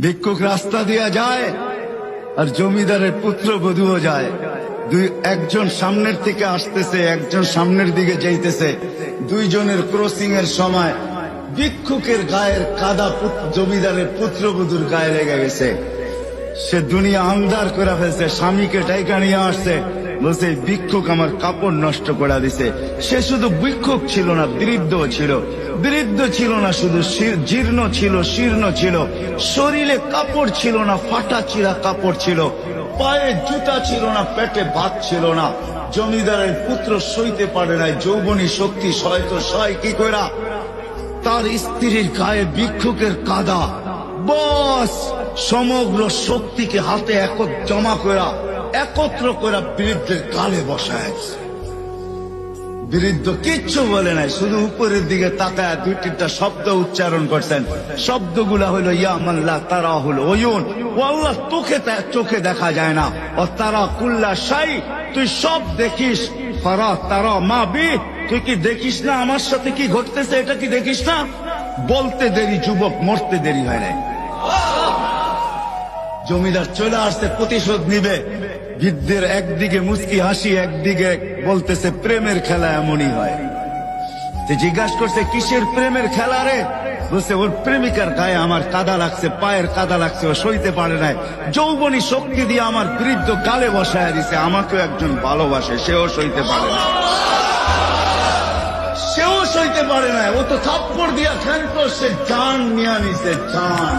ভিক্ষুক রাস্তা দিয়া যায় আর জমিদারের পুত্রবধূও যায়। একজন সামনের থেকে আসতেছে, একজন সামনের দিকে যাইতেছে। দুইজনের ক্রসিং এর সময় ভিক্ষুকের গায়ের কাদা জমিদারের পুত্রবধূর গায়ে লেগে গেছে। সে দুনিয়া আন্ধার করে ফেলছে, স্বামীকে টাইকা নিয়ে আসছে, বলছে ভিক্ষুক আমার কাপড় নষ্ট করে দিছে। সে শুধু ভিক্ষুক ছিল না, বৃদ্ধ ছিল। বৃদ্ধ ছিল না শুধু, জীর্ণ ছিল, শীর্ণ ছিল। শরীরে কাপড় ছিল না, ফাটা চিরা কাপড় ছিল। পায়ে জুতা ছিল না, পেটে ভাত ছিল না। জমিদারের পুত্র সইতে পারে নাই, যৌবনী শক্তি সয়তো সয় কি কইরা তার স্ত্রীর গায়ে ভিক্ষুকের কাদা, বস সমগ্র শক্তিকে হাতে জমা করা, একত্র করা বৃদ্ধের গালে বসায়। বৃদ্ধ কিচ্ছু বলে নাই, শুধু উপরের দিকে তাকায় দুই তিনটা শব্দ উচ্চারণ করছেন। শব্দগুলা হলো ইয়া মাল্লা তারা হলো ওয়ুন, ও আল্লাহ তোকে চোখে দেখা যায় না, ও তারা কুল্লা শাই তুই সব দেখিস, ফারা তারা মা বি তুই কি দেখিস না আমার সাথে কি ঘটতেছে, এটা কি দেখিস না? বলতে দেরি যুবক, মরতে দেরি হয় নাই। জমিদার চলে আসছে, প্রতিশোধ নিবে। বৃদ্ধের একদিকে মুস্কি হাসি, একদিকে বলতেছে প্রেমের খেলা এমনই হয়। জিজ্ঞাসা করছে কিসের প্রেমের খেলা রে? বলছে ওর প্রেমিকার গায়ে আমার কাদা লাগছে, পায়ের কাদা লাগছে, ও সইতে পারে নাই। যৌবনী শক্তি দিয়ে আমার বৃদ্ধ গালে বসায় দিছে। আমাকেও একজন ভালোবাসে, সেও সইতে পারে না, সেও সইতে পারে না। ও তো থাপ্পড় দিয়া খেলতো, সে জান নিয়ে নিছে, জান।